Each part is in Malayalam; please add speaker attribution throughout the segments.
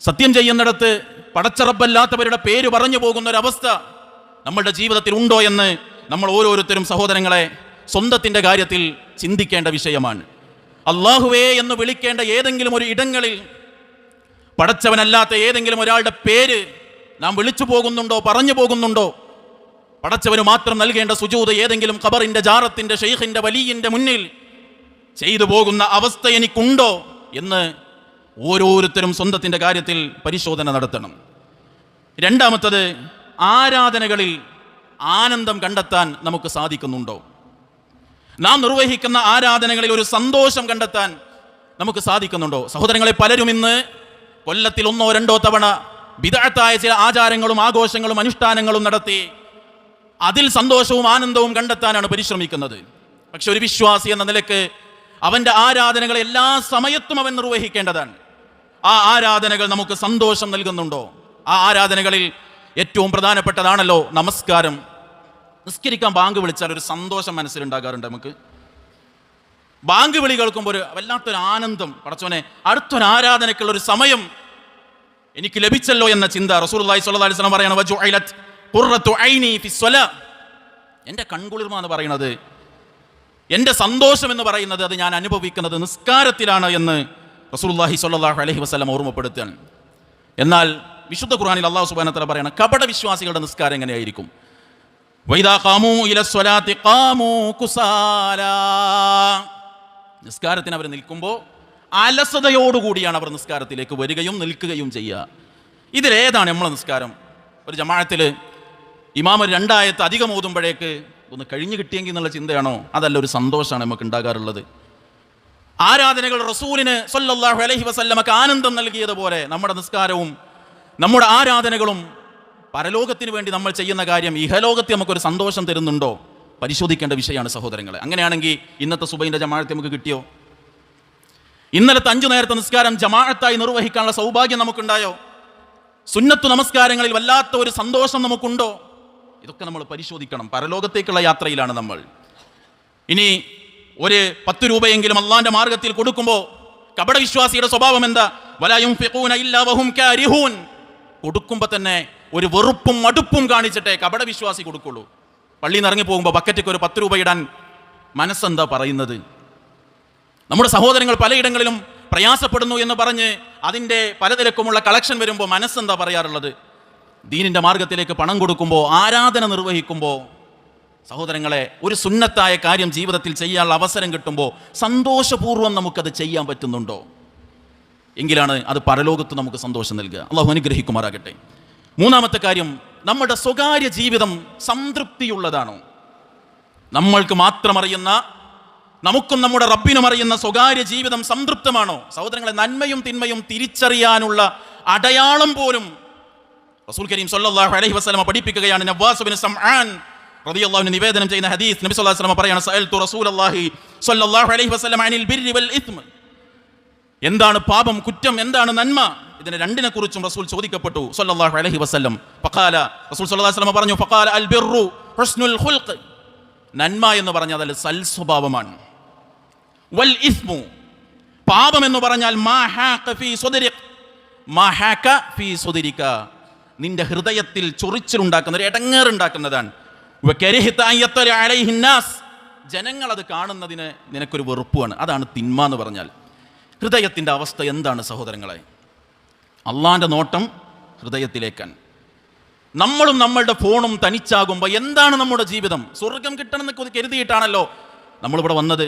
Speaker 1: സത്യം ചെയ്യുന്നിടത്ത് പടച്ചറബല്ലാത്തവരുടെ പേര് പറഞ്ഞു പോകുന്നൊരവസ്ഥ നമ്മളുടെ ജീവിതത്തിൽ ഉണ്ടോ എന്ന് നമ്മൾ ഓരോരുത്തരും സഹോദരങ്ങളെ സ്വന്തത്തിൻ്റെ കാര്യത്തിൽ ചിന്തിക്കേണ്ട വിഷയമാണ്. അല്ലാഹുവേ എന്ന് വിളിക്കേണ്ട ഏതെങ്കിലും ഒരു ഇടങ്ങളിൽ പടച്ചവനല്ലാത്ത ഏതെങ്കിലും ഒരാളുടെ പേര് നാം വിളിച്ചു പോകുന്നുണ്ടോ, പറഞ്ഞു പോകുന്നുണ്ടോ? പടച്ചവന് മാത്രം നൽകേണ്ട സുജൂദ് ഏതെങ്കിലും ഖബറിന്റെ ജാറത്തിന്റെ ഷെയ്ഖിന്റെ വലിയിന്റെ മുന്നിൽ ചെയ്തു പോകുന്ന അവസ്ഥ എനിക്കുണ്ടോ എന്ന് ഓരോരുത്തരും സ്വന്തത്തിൻ്റെ കാര്യത്തിൽ പരിശോധന നടത്തണം. രണ്ടാമത്തത്, ആരാധനകളിൽ ആനന്ദം കണ്ടെത്താൻ നമുക്ക് സാധിക്കുന്നുണ്ടോ? നാം നിർവഹിക്കുന്ന ആരാധനകളിൽ ഒരു സന്തോഷം കണ്ടെത്താൻ നമുക്ക് സാധിക്കുന്നുണ്ടോ? സഹോദരങ്ങളെ, പലരും ഇന്ന് കൊല്ലത്തിൽ 1 or 2 തവണ ബിദ്അത്തായ ചില ആചാരങ്ങളും ആഘോഷങ്ങളും അനുഷ്ഠാനങ്ങളും നടത്തി അതിൽ സന്തോഷവും ആനന്ദവും കണ്ടെത്താനാണ് പരിശ്രമിക്കുന്നത്. പക്ഷെ ഒരു വിശ്വാസി എന്ന നിലക്ക് അവൻ്റെ ആരാധനകൾ എല്ലാ സമയത്തും അവൻ നിർവഹിക്കേണ്ടതാണ്. ആ ആരാധനകൾ നമുക്ക് സന്തോഷം നൽകുന്നുണ്ടോ? ആ ആരാധനകളിൽ ഏറ്റവും പ്രധാനപ്പെട്ടതാണല്ലോ നമസ്കാരം. നിസ്കരിക്കാൻ ബാങ്ക് വിളിച്ചാൽ ഒരു സന്തോഷം മനസ്സിലുണ്ടാകാറുണ്ട്. നമുക്ക് ബാങ്ക് വിളി കേൾക്കുമ്പോൾ ഒരു വല്ലാത്തൊരു ആനന്ദം, പടച്ചോനെ അടുത്തൊരു ആരാധനയ്ക്കുള്ള ഒരു സമയം എനിക്ക് ലഭിച്ചല്ലോ എന്ന ചിന്ത. റസൂലുള്ളാഹി സ്വല്ലല്ലാഹു അലൈഹി വസല്ലം പറയാണ്, വജുഇലത് ഖുർറത്തു ഐനി ഫിസ്സലാ, എൻ്റെ കൺകുളിർമ എന്ന് പറയുന്നത്, എൻ്റെ സന്തോഷം എന്ന് പറയുന്നത് അത് ഞാൻ അനുഭവിക്കുന്നത് നിസ്കാരത്തിലാണ് എന്ന് റസൂലുള്ളാഹി സ്വല്ലല്ലാഹു അലൈഹി വസല്ലം ഓർമ്മപ്പെടുത്തുകയാണ്. എന്നാൽ വിശുദ്ധ ഖുർആനിൽ അല്ലാഹു സുബ്ഹാനഹു വ തആല പറയാണ്, കപട വിശ്വാസികളുടെ നിസ്കാരം എങ്ങനെയായിരിക്കും? വൈദാ ഖാമൂ ഇലസ്സലാത്തി ഖാമൂ കുസാലാ, നിസ്കാരത്തിന് അവർ നിൽക്കുമ്പോൾ അലസതയോടുകൂടിയാണ് അവർ നിസ്കാരത്തിലേക്ക് വരികയും നിൽക്കുകയും ചെയ്യുക. ഇതിലേതാണ് നമ്മളെ നിസ്കാരം? ഒരു ജമാഅത്തിൽ ഇമാം 2 ആയത്ത് അധികം ഓതുമ്പോഴേക്ക് ഒന്ന് കഴിഞ്ഞു കിട്ടിയെങ്കിൽ എന്നുള്ള ചിന്തയാണോ? അതല്ല, ഒരു സന്തോഷമാണ് നമുക്ക് ഉണ്ടാകാറുള്ളത്. ആരാധനകൾ റസൂലിന് സ്വല്ലല്ലാഹു അലൈഹി വസല്ലമക്ക് ആനന്ദം നൽകിയതുപോലെ നമ്മുടെ നിസ്കാരവും നമ്മുടെ ആരാധനകളും പരലോകത്തിന് വേണ്ടി നമ്മൾ ചെയ്യുന്ന കാര്യം ഇഹലോകത്ത് നമുക്കൊരു സന്തോഷം തരുന്നുണ്ടോ? പരിശോധിക്കേണ്ട വിഷയമാണ് സഹോദരങ്ങളെ. അങ്ങനെയാണെങ്കിൽ ഇന്നത്തെ സുബഹിന്റെ ജമാഅത്ത് നമുക്ക് കിട്ടിയോ? ഇന്നലത്തെ 5 നേരത്തെ നിസ്കാരം ജമാഅത്തായി നിർവഹിക്കാനുള്ള സൗഭാഗ്യം നമുക്കുണ്ടായോ? സുന്നത്തു നമസ്കാരങ്ങളിൽ വല്ലാത്ത ഒരു സന്തോഷം നമുക്കുണ്ടോ? ഇതൊക്കെ നമ്മൾ പരിശോധിക്കണം. പരലോകത്തേക്കുള്ള യാത്രയിലാണ് നമ്മൾ. ഇനി ഒരു 10 രൂപയെങ്കിലും അള്ളാന്റെ മാർഗത്തിൽ കൊടുക്കുമ്പോൾ കപട വിശ്വാസിയുടെ സ്വഭാവം എന്താ? വലാ യുൻഫിഖൂന ഇല്ലാ വഹും കാരിഹൂൻ, കൊടുക്കുമ്പോൾ തന്നെ ഒരു വെറുപ്പും മടുപ്പും കാണിച്ചിട്ടേ കപട വിശ്വാസി കൊടുക്കുള്ളൂ. പള്ളിയിൽ നിന്ന് ഇറങ്ങി പോകുമ്പോൾ ബക്കറ്റിക്ക് ഒരു 10 രൂപ ഇടാൻ മനസ്സെന്താ പറയുന്നത്? നമ്മുടെ സഹോദരങ്ങൾ പലയിടങ്ങളിലും പ്രയാസപ്പെടുന്നു എന്ന് പറഞ്ഞ് അതിൻ്റെ പലതിരക്കുമുള്ള കളക്ഷൻ വരുമ്പോൾ മനസ്സെന്താ പറയാറുള്ളത്? ദീനിൻ്റെ മാർഗത്തിലേക്ക് പണം കൊടുക്കുമ്പോൾ, ആരാധന നിർവഹിക്കുമ്പോൾ, സഹോദരങ്ങളെ ഒരു സുന്നത്തായ കാര്യം ജീവിതത്തിൽ ചെയ്യാനുള്ള അവസരം കിട്ടുമ്പോൾ സന്തോഷപൂർവ്വം നമുക്കത് ചെയ്യാൻ പറ്റുന്നുണ്ടോ? എങ്കിലാണ് അത് പരലോകത്ത് നമുക്ക് സന്തോഷം നൽകുക. അള്ളാഹു അനുഗ്രഹിക്കുമാറാകട്ടെ. മൂന്നാമത്തെ കാര്യം, നമ്മുടെ സ്വകാര്യ ജീവിതം സംതൃപ്തിയുള്ളതാണോ? നമ്മൾക്ക് മാത്രം അറിയുന്ന, നമുക്കും നമ്മുടെ റബ്ബിനും അറിയുന്ന സ്വകാര്യ ജീവിതം സംതൃപ്തമാണോ? സഹോദരങ്ങളെ, നന്മയും തിന്മയും തിരിച്ചറിയാനുള്ള അടയാളം പോലും റസൂൽ കരീം സ്വല്ലല്ലാഹു അലൈഹി വസല്ലം പഠിപ്പിക്കുകയാണ്. നവാസ് ബിൻ സമആൻ റളിയല്ലാഹു അൻഹു നിവേദനം ചെയ്യുന്ന ഹദീസ്, നബി സ്വല്ലല്ലാഹു അലൈഹി വസല്ലം പറയാണ്, സഅൽതു റസൂലല്ലാഹി സ്വല്ലല്ലാഹു അലൈഹി വസല്ലം അനിൽ ബിർരി വൽ ഇസ്മ, എന്താണ് പാപം, കുറ്റം, എന്താണ് നന്മ? ഇതിനെ രണ്ടിനെ കുറിച്ചും റസൂൽ ചോദിക്കപ്പെട്ടു സ്വല്ലല്ലാഹു അലൈഹി വസല്ലം. ഫഖാല, റസൂൽ സ്വല്ലല്ലാഹു അലൈഹി വസല്ലം പറഞ്ഞു, ഫഖാല അൽ ബിർറു ഹുസ്നുൽ ഖുൽഖ്, നന്മ എന്ന് പറഞ്ഞാൽ അത് സൽ സ്വഭാവമാണ്. വൽ ഇസ്മു, പാപം എന്ന് പറഞ്ഞാൽ മാ ഹാക ഫീ സുദ്രിക, മാ ഹാക ഫീ സുദ്രിക, നിന്റെ ഹൃദയത്തിൽ ചൊറിച്ചിലുണ്ടാക്കുന്ന, ഒരു ഇടങ്ങേറുണ്ടാക്കുന്നതാണ്. വകരിഹത അയത്തല അലൈഹി നാസ്, ജനങ്ങൾ അത് കാണുന്നതിന് നിനക്കൊരു വെറുപ്പാണ്. അതാണ് തിന്മ എന്ന് പറഞ്ഞാൽ. ഹൃദയത്തിൻ്റെ അവസ്ഥ എന്താണ് സഹോദരങ്ങളെ? അള്ളാന്റെ നോട്ടം ഹൃദയത്തിലേക്കാണ്. നമ്മളും നമ്മളുടെ ഫോണും തനിച്ചാകുമ്പോൾ എന്താണ് നമ്മുടെ ജീവിതം? സ്വർഗം കിട്ടണമെന്ന് കരുതിയിട്ടാണല്ലോ നമ്മളിവിടെ വന്നത്.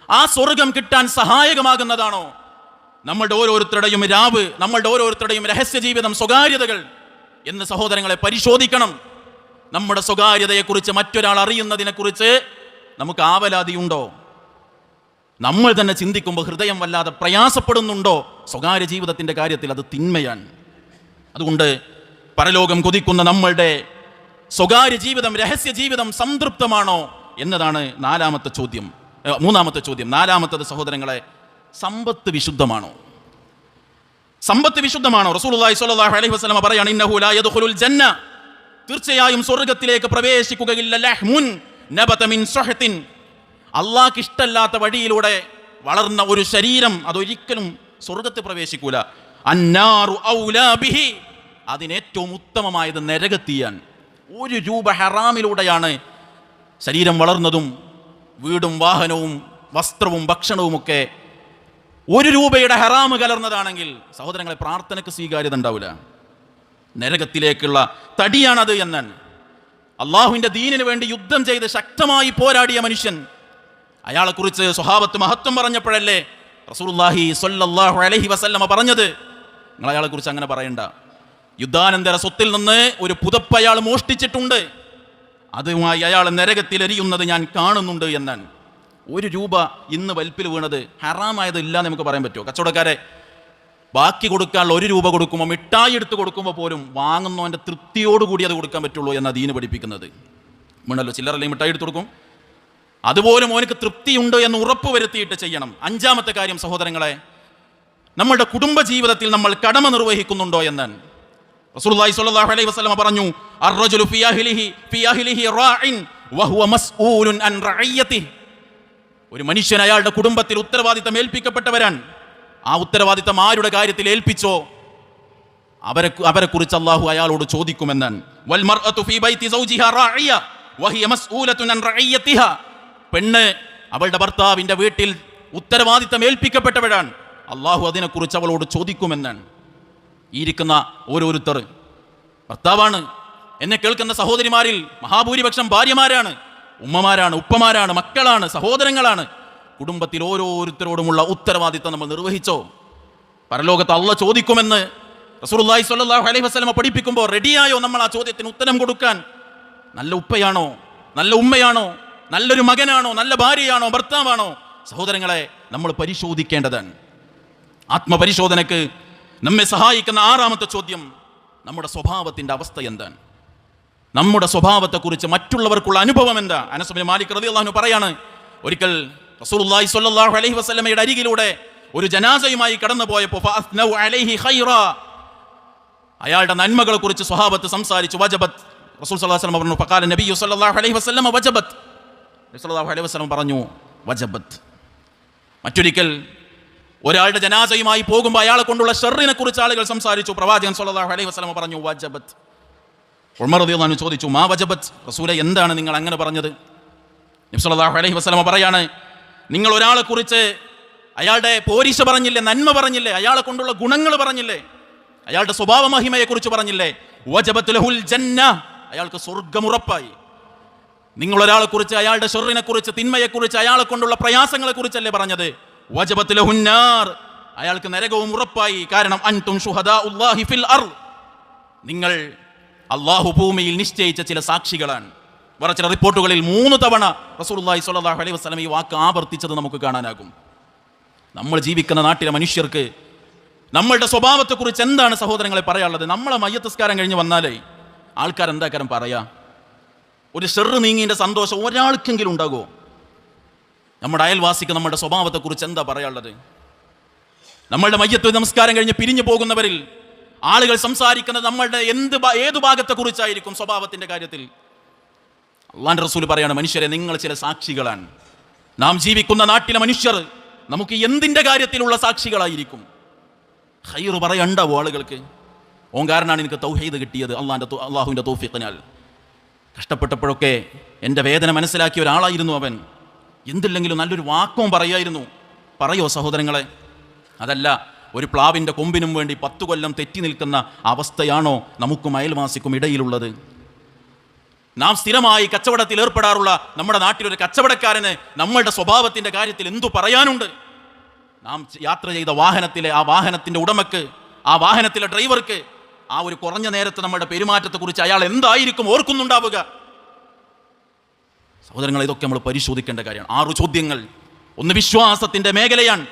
Speaker 1: ആ സ്വർഗം കിട്ടാൻ സഹായകമാകുന്നതാണോ നമ്മളുടെ ഓരോരുത്തരുടെയും രാവ്, നമ്മളുടെ ഓരോരുത്തരുടെയും രഹസ്യ ജീവിതം, സ്വകാര്യതകൾ എന്ന് സഹോദരങ്ങളെ പരിശോധിക്കണം. നമ്മുടെ സ്വകാര്യതയെക്കുറിച്ച് മറ്റൊരാൾ അറിയുന്നതിനെക്കുറിച്ച് നമുക്ക് ആവലാതിയുണ്ടോ? നമ്മൾ തന്നെ ചിന്തിക്കുമ്പോൾ ഹൃദയം വല്ലാതെ പ്രയാസപ്പെടുന്നുണ്ടോ? സ്വകാര്യ ജീവിതത്തിൻ്റെ കാര്യത്തിൽ അത് തിന്മയാണ്. അതുകൊണ്ട് പരലോകം കൊതിക്കുന്ന നമ്മളുടെ സ്വകാര്യ ജീവിതം, രഹസ്യ ജീവിതം സംതൃപ്തമാണോ എന്നതാണ് മൂന്നാമത്തെ ചോദ്യം. നാലാമത്തത് സഹോദരങ്ങളെ, സമ്പത്ത് വിശുദ്ധമാണോ? സമ്പത്ത് വിശുദ്ധമാണോ? റസൂലുള്ളാഹി സ്വല്ലല്ലാഹു അലൈഹി വസല്ലം പറയാണ്, ഇന്നഹു ലാ യദ്ഖുലുൽ ജന്ന, തീർച്ചയായും സ്വർഗ്ഗത്തിലേക്ക് പ്രവേശിക്കുകയില്ല, ലഹ്മുൻ നബത മിൻ സുഹ്തിൻ, അള്ളാഹ്ക്ക് ഇഷ്ടമല്ലാത്ത വഴിയിലൂടെ വളർന്ന ഒരു ശരീരം അതൊരിക്കലും സ്വർഗത്തിൽ പ്രവേശിക്കൂല. അന്നാറു ഔലാ ബിഹി, അതിനേറ്റവും ഉത്തമമായത് നരകത്തിയാൻ. 1 രൂപ ഹറാമിലൂടെയാണ് ശരീരം വളർന്നതും വീടും വാഹനവും വസ്ത്രവും ഭക്ഷണവുമൊക്കെ 1 രൂപയുടെ ഹറാമ് കലർന്നതാണെങ്കിൽ സഹോദരങ്ങളെ, പ്രാർത്ഥനയ്ക്ക് സ്വീകാര്യത ഉണ്ടാവില്ല. നരകത്തിലേക്കുള്ള തടിയാണത് എന്നാണ്. അള്ളാഹുവിൻ്റെ ദീനിന് വേണ്ടി യുദ്ധം ചെയ്ത് ശക്തമായി പോരാടിയ മനുഷ്യൻ, അയാളെക്കുറിച്ച് സ്വഹാബത്ത് മഹത്വം പറഞ്ഞപ്പോഴല്ലേ റസൂലുള്ളാഹി സ്വല്ലല്ലാഹു അലൈഹി വസല്ലമ പറഞ്ഞത്, നിങ്ങൾ അയാളെക്കുറിച്ച് അങ്ങനെ പറയണ്ട, യുദ്ധാനന്തര സ്വത്തിൽ നിന്ന് ഒരു പുതപ്പ് അയാൾ മോഷ്ടിച്ചിട്ടുണ്ട്, അതുമായി അയാൾ നരകത്തിൽ എരിയുന്നത് ഞാൻ കാണുന്നുണ്ട് എന്നാണ്. 1 രൂപ ഇന്ന് വലിപ്പിൽ വീണത് ഹറാമായത് ഇല്ല എന്ന് നമുക്ക് പറയാൻ പറ്റുമോ? കച്ചവടക്കാരെ ബാക്കി കൊടുക്കാനുള്ള 1 രൂപ കൊടുക്കുമ്പോൾ, മിഠായി എടുത്ത് കൊടുക്കുമ്പോൾ പോലും വാങ്ങുന്നവൻ്റെ തൃപ്തിയോടുകൂടി അത് കൊടുക്കാൻ പറ്റുള്ളൂ എന്ന ദീന് പഠിപ്പിക്കുന്നത്. വീണല്ലോ, ചില്ലറല്ലേ മിഠായി എടുത്ത് കൊടുക്കും, അതുപോലും അവനക്ക് തൃപ്തിയുണ്ട് എന്ന് ഉറപ്പ് വരുത്തിയിട്ട് ചെയ്യണം. 5-ാമത്തെ കാര്യം സഹോദരങ്ങളെ, നമ്മുടെ കുടുംബ ജീവിതത്തിൽ നമ്മൾ കടമ നിർവഹിക്കുന്നുണ്ടോ എന്നാണ്. റസൂലുള്ളാഹി സ്വല്ലല്ലാഹു അലൈഹി വസല്ലം പറഞ്ഞു, അർറജുലു ഫീ അഹ്ലിഹി റാഇൻ വഹുവ മസ്ഊലുൻ അൻ റഅയ്യതിഹി. ഒരു മനുഷ്യൻ അയാളുടെ കുടുംബത്തിൽ ഉത്തരവാദിത്തം ഏൽപ്പിക്കപ്പെട്ടവരാണ്. ആ ഉത്തരവാദിത്തം ആരുടെ കാര്യത്തിൽ ഏൽപ്പിച്ചോ അവരെ കുറിച്ച് അല്ലാഹു അയാളോട് ചോദിക്കുമെന്നാണ്. വൽ മർഅതു ഫീ ബൈതി സൗജിഹാ റാഇയ വഹിയ മസ്ഊലത്തുൻ അൻ റഅയ്യതിഹാ. പെണ്ണ് അവളുടെ ഭർത്താവിൻ്റെ വീട്ടിൽ ഉത്തരവാദിത്തം ഏൽപ്പിക്കപ്പെട്ടവരാണ്, അല്ലാഹു അതിനെക്കുറിച്ച് അവളോട് ചോദിക്കുമെന്നാണ്. ഈ ഇരിക്കുന്ന ഓരോരുത്തർ ഭർത്താവാണ്. എന്നെ കേൾക്കുന്ന സഹോദരിമാരിൽ മഹാഭൂരിപക്ഷം ഭാര്യമാരാണ്, ഉമ്മമാരാണ്, ഉപ്പമാരാണ്, മക്കളാണ്, സഹോദരങ്ങളാണ്. കുടുംബത്തിൽ ഓരോരുത്തരോടുമുള്ള ഉത്തരവാദിത്തം നമ്മൾ നിർവഹിച്ചോ? പരലോകത്ത് അള്ളാഹ് ചോദിക്കുമെന്ന് റസൂലുള്ളാഹി സ്വല്ലല്ലാഹു അലൈഹി വസല്ലം പഠിപ്പിക്കുമ്പോൾ റെഡിയായോ നമ്മൾ ആ ചോദ്യത്തിന് ഉത്തരം കൊടുക്കാൻ? നല്ല ഉപ്പയാണോ, നല്ല ഉമ്മയാണോ, നല്ലൊരു മകനാണോ, നല്ല ഭാര്യയാണോ, ഭർത്താവാണോ? സഹോദരങ്ങളെ, നമ്മൾ പരിശോധിക്കേണ്ടതാണ്. ആത്മപരിശോധനയ്ക്ക് നമ്മെ സഹായിക്കുന്ന 6-ാമത്തെ ചോദ്യം, നമ്മുടെ സ്വഭാവത്തിൻ്റെ അവസ്ഥ എന്താണ്? നമ്മുടെ സ്വഭാവത്തെക്കുറിച്ച് മറ്റുള്ളവർക്കുള്ള അനുഭവം എന്താ? അനസ് ഇബ്നു മാലിക് റളിയല്ലാഹു അൻഹു പറയാണ്, ഒരിക്കൽ റസൂലുള്ളാഹി സ്വല്ലല്ലാഹു അലൈഹി വസല്ലമയുടെ അരികിലൂടെ ഒരു ജനാസയുമായി കടന്നു പോയപ്പോൾ ഫഅസ്നൗ അലൈഹി ഖൈറാ, അയാളുടെ നന്മകളെ കുറിച്ച് സ്വഹാബത്ത് സംസാരിച്ചു. വജബത്ത്, റസൂൽ സല്ലല്ലാഹു അലൈഹി വസല്ലം പറഞ്ഞു, ഫഖാല നബിയു സല്ലല്ലാഹു അലൈഹി വസല്ലം വജബത്ത്, സല്ലല്ലാഹു അലൈഹി വസല്ലം പറഞ്ഞു വജബത്ത്. മറ്റൊരിക്കൽ ഒരാളുടെ ജനാസയുമായി പോകുമ്പോൾ അയാളെ കൊണ്ടുള്ള ഷർറിനെ കുറിച്ച് ആളുകൾ സംസാരിച്ചു. പ്രവാചകൻ സല്ലല്ലാഹു അലൈഹി വസല്ലം പറഞ്ഞു വജബത്ത്. ഉമർ റളിയല്ലാഹു അൻഹു ചോദിച്ചു, മാ വജബത്ത്, റസൂലേ എന്താണ് നിങ്ങൾ അങ്ങനെ പറഞ്ഞത്? നബി സല്ലല്ലാഹു അലൈഹി വസല്ലം പറയാണ്, നിങ്ങൾ ഒരാളെ കുറിച്ച് അയാളുടെ പോരിശ പറഞ്ഞില്ലേ, നന്മ പറഞ്ഞില്ലേ, അയാളെ കൊണ്ടുള്ള ഗുണങ്ങൾ പറഞ്ഞില്ലേ, അയാളുടെ സ്വഭാവ മഹിമയെക്കുറിച്ച് പറഞ്ഞില്ലേ, വജബത്ത് ലഹുൽ ജന്ന, അയാൾക്ക് സ്വർഗ്ഗമുറപ്പായി. നിങ്ങൾ ഒരാളെ കുറിച്ച് അയാളുടെ ഷർറിനെ കുറിച്ച്, തിന്മയെക്കുറിച്ച്, അയാളെ കൊണ്ടുള്ള പ്രയാസങ്ങളെ കുറിച്ചല്ലേ പറഞ്ഞത്? വജബത്ത് ലഹുൻ നാർ, അയാൾക്ക് നരകവും ഉറപ്പായി. കാരണം അൻതും ശുഹദാഉല്ലാഹി ഫിൽ അർദ്, നിങ്ങൾ അല്ലാഹു ഭൂമിയിൽ നിശ്ചയിച്ച ചില സാക്ഷികളാണ്. വേറെ ചില റിപ്പോർട്ടുകളിൽ 3 തവണ റസൂലുള്ളാഹി സ്വല്ലല്ലാഹു അലൈഹി വസല്ലം ഈ വാക്ക് ആവർത്തിച്ചത് നമുക്ക് കാണാനാകും. നമ്മൾ ജീവിക്കുന്ന നാട്ടിലെ മനുഷ്യർക്ക് നമ്മളുടെ സ്വഭാവത്തെക്കുറിച്ച് എന്താണ് സഹോദരങ്ങളെ പറയാനുള്ളത്? നമ്മളെ മയ്യത്തസ്കാരം കഴിഞ്ഞ് വന്നാലേ ആൾക്കാരെന്താ കാര്യം പറയാ? ഒരു ഷെറ് നീങ്ങിൻ്റെ സന്തോഷം ഒരാൾക്കെങ്കിലും ഉണ്ടാകുമോ? നമ്മുടെ അയൽവാസിക്ക് നമ്മുടെ സ്വഭാവത്തെക്കുറിച്ച് എന്താ പറയാനുള്ളത്? നമ്മളുടെ മയ്യത്ത് നമസ്കാരം കഴിഞ്ഞ് പിരിഞ്ഞു പോകുന്നവരിൽ ആളുകൾ സംസാരിക്കുന്നത് നമ്മളുടെ ഏതു ഭാഗത്തെക്കുറിച്ചായിരിക്കും? സ്വഭാവത്തിൻ്റെ കാര്യത്തിൽ അല്ലാഹുവിൻ്റെ റസൂൽ പറയാണ്, മനുഷ്യരെ നിങ്ങൾ ചില സാക്ഷികളാണ്. നാം ജീവിക്കുന്ന നാട്ടിലെ മനുഷ്യർ നമുക്ക് എന്തിൻ്റെ കാര്യത്തിലുള്ള സാക്ഷികളായിരിക്കും? ഖൈറ് പറയണ്ടാവോ ആളുകൾക്ക്? ഓൻ കാരണമാണ് എനിക്ക് തൗഹീദ് കിട്ടിയത്, അള്ളാഹുവിൻ്റെ തൗഫീഖിനാൽ. കഷ്ടപ്പെട്ടപ്പോഴൊക്കെ എൻ്റെ വേദന മനസ്സിലാക്കിയ ഒരാളായിരുന്നു അവൻ. എന്തില്ലെങ്കിലും നല്ലൊരു വാക്കും പറയായിരുന്നു. പറയോ സഹോദരങ്ങളെ? അതല്ല, ഒരു പ്ലാവിൻ്റെ കൊമ്പിനും വേണ്ടി 10 കൊല്ലം തെറ്റി നിൽക്കുന്ന അവസ്ഥയാണോ നമുക്കും അയൽവാസിക്കും ഇടയിലുള്ളത്? നാം സ്ഥിരമായി കച്ചവടത്തിൽ ഏർപ്പെടാറുള്ള നമ്മുടെ നാട്ടിലൊരു കച്ചവടക്കാരന് നമ്മളുടെ സ്വഭാവത്തിൻ്റെ കാര്യത്തിൽ എന്തു പറയാനുണ്ട്? നാം യാത്ര ചെയ്ത വാഹനത്തിലെ ആ വാഹനത്തിൻ്റെ ഉടമക്ക്, ആ വാഹനത്തിലെ ഡ്രൈവർക്ക് ആ ഒരു കുറഞ്ഞ നേരത്തെ നമ്മുടെ പെരുമാറ്റത്തെക്കുറിച്ച് അയാൾ എന്തായിരിക്കും ഓർക്കുന്നുണ്ടാവുക? സഹോദരങ്ങൾ, ഇതൊക്കെ നമ്മൾ പരിശോധിക്കേണ്ട കാര്യമാണ്. 6 ചോദ്യങ്ങൾ. ഒന്ന് വിശ്വാസത്തിൻ്റെ മേഖലയാണ്,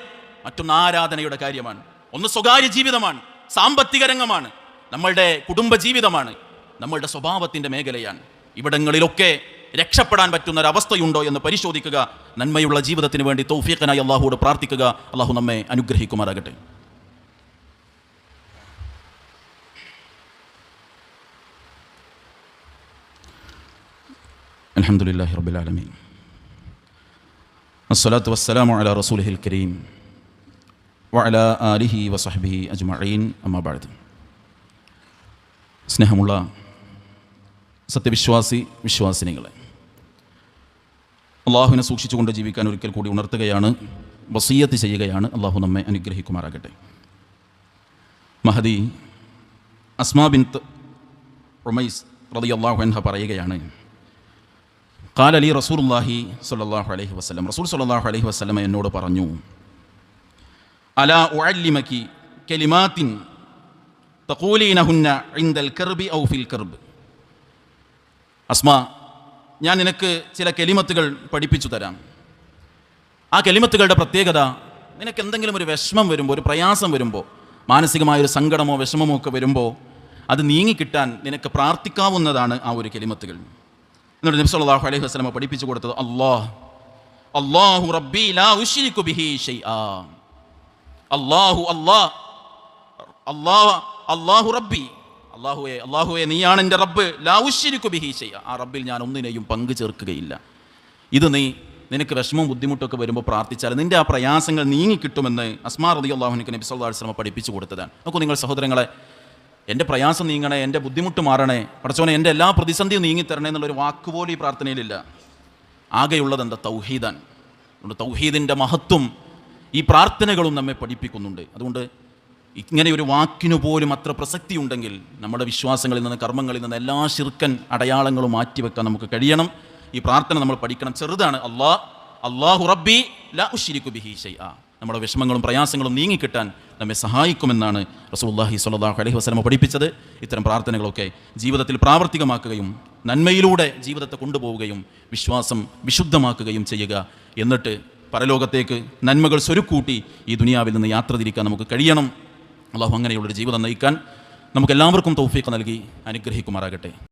Speaker 1: മറ്റൊന്ന് ആരാധനയുടെ കാര്യമാണ്, ഒന്ന് സ്വകാര്യ ജീവിതമാണ്, സാമ്പത്തിക രംഗമാണ്, നമ്മളുടെ കുടുംബ ജീവിതമാണ്, നമ്മളുടെ സ്വഭാവത്തിൻ്റെ മേഖലയാണ്. ഇവിടങ്ങളിലൊക്കെ രക്ഷപ്പെടാൻ പറ്റുന്ന ഒരവസ്ഥയുണ്ടോ എന്ന് പരിശോധിക്കുക. നന്മയുള്ള ജീവിതത്തിന് വേണ്ടി തൗഫീഖിനായി അള്ളാഹുവോട് പ്രാർത്ഥിക്കുക. അള്ളാഹു നമ്മെ അനുഗ്രഹിക്കുമാറാകട്ടെ. അൽഹംദുലില്ലാഹി റബ്ബിൽ ആലമീൻ, അസ്സലാത്തു വസ്സലാമു അലാ റസൂലിഹിൽ കരീം വഅലാ ആലിഹി വസഹ്ബിഹി അജ്മഈൻ അമ്മാ ബഅദ്. സ്നേഹമുള്ള വിശ്വാസിനികളെ, അള്ളാഹുവിനെ സൂക്ഷിച്ചുകൊണ്ട് ജീവിക്കാൻ ഒരിക്കൽ കൂടി ഉണർത്തുകയാണ്, വസിയ്യത്ത് ചെയ്യുകയാണ്. അള്ളാഹു നമ്മെ അനുഗ്രഹിക്കുമാറാകട്ടെ. മഹദി അസ്മാ ബിൻത് ഉമൈസ് റളിയല്ലാഹു അൻഹ പറയുകയാണ്, ഖാല ലി റസൂലുള്ളാഹി സ്വല്ലല്ലാഹു അലൈഹി വസല്ലം, റസൂൽ സ്വല്ലല്ലാഹു അലൈഹി വസല്ലം എന്നോട് പറഞ്ഞു, അലാ ഉഅല്ലിമകി കലിമാത്തിൻ തഖൂലീനഹുന്ന ഇൻദൽ കർബി ഔ ഫിൽ കർബ്. അസ്മാ, ഞാൻ നിനക്ക് ചില കലിമത്തുകൾ പഠിപ്പിച്ചു തരാം. ആ കലിമത്തുകളുടെ പ്രത്യേകത, നിനക്ക് എന്തെങ്കിലും ഒരു വിഷമം വരുമ്പോൾ, ഒരു പ്രയാസം വരുമ്പോൾ, മാനസികമായൊരു സങ്കടമോ വിഷമമോ ഒക്കെ വരുമ്പോൾ അത് നീങ്ങിക്കിട്ടാൻ നിനക്ക് പ്രാർത്ഥിക്കാവുന്നതാണ് ആ ഒരു കലിമത്തുകൾ. എന്നിട്ട് നബി സല്ലല്ലാഹു അലൈഹി വസല്ലം പഠിപ്പിച്ചു കൊടുത്തത്, അല്ലാഹു റബ്ബി ലാ ഉശ്രികു ബിഹി ഷൈആ. അല്ലാഹു റബ്ബി, അല്ലാഹുവേ നീയാണ് എൻ്റെ റബ്ബ്, ലാ ഉശ്രികു ബിഹി ഷൈആ, ആ റബ്ബിൽ ഞാൻ ഒന്നിനെയും പങ്കു ചേർക്കുകയില്ല. ഇത് നിനക്ക് വിഷമവും ബുദ്ധിമുട്ടൊക്കെ വരുമ്പോൾ പ്രാർത്ഥിച്ചാൽ നിൻ്റെ ആ പ്രയാസങ്ങൾ നീങ്ങിക്കിട്ടുമെന്ന് അസ്മാ റളിയല്ലാഹു അൻഹ നബി സല്ലല്ലാഹു അലൈഹി വസല്ലം പഠിപ്പിച്ചു കൊടുത്തതാണ്. നോക്കൂ നിങ്ങൾ സഹോദരങ്ങളെ, എൻ്റെ പ്രയാസം നീങ്ങണേ, എൻ്റെ ബുദ്ധിമുട്ട് മാറണേ, പടച്ചോനെ എൻ്റെ എല്ലാ പ്രതിസന്ധിയും നീങ്ങിത്തരണേ എന്നുള്ളൊരു വാക്കുപോലും ഈ പ്രാർത്ഥനയിലില്ല. ആകെയുള്ളത് എന്താ? തൗഹീദാണ്. അതുകൊണ്ട് തൗഹീദിൻ്റെ മഹത്വം ഈ പ്രാർത്ഥനകളും നമ്മെ പഠിപ്പിക്കുന്നുണ്ട്. അതുകൊണ്ട് ഇങ്ങനെ ഒരു വാക്കിനു പോലും അത്ര പ്രസക്തി ഉണ്ടെങ്കിൽ നമ്മുടെ വിശ്വാസങ്ങളിൽ നിന്ന്, കർമ്മങ്ങളിൽ നിന്ന് എല്ലാ ശിർക്കൻ അടയാളങ്ങളും മാറ്റിവെക്കാൻ നമുക്ക് കഴിയണം. ഈ പ്രാർത്ഥന നമ്മൾ പഠിക്കണം. ചെറുതാണ്. അല്ലാഹു റബ്ബി ലാ ഉശ്രികു ബിഹി ഷൈആ. നമ്മുടെ വിഷമങ്ങളും പ്രയാസങ്ങളും നീങ്ങിക്കിട്ടാൻ നമ്മെ സഹായിക്കുമെന്നാണ് റസൂലുള്ളാഹി സ്വല്ലല്ലാഹു അലൈഹി വസല്ലം പഠിപ്പിച്ചത്. ഇത്തരം പ്രാർത്ഥനകളൊക്കെ ജീവിതത്തിൽ പ്രാവർത്തികമാക്കുകയും നന്മയിലൂടെ ജീവിതത്തെ കൊണ്ടുപോവുകയും വിശ്വാസം വിശുദ്ധമാക്കുകയും ചെയ്യുക. എന്നിട്ട് പരലോകത്തേക്ക് നന്മകൾ സ്വരുക്കൂട്ടി ഈ ദുനിയാവിൽ നിന്ന് യാത്ര തിരിക്കാൻ നമുക്ക് കഴിയണം. അള്ളാഹു അങ്ങനെയുള്ളൊരു ജീവിതം നയിക്കാൻ നമുക്കെല്ലാവർക്കും തൗഫീഖ് നൽകി അനുഗ്രഹിക്കുമാറാകട്ടെ.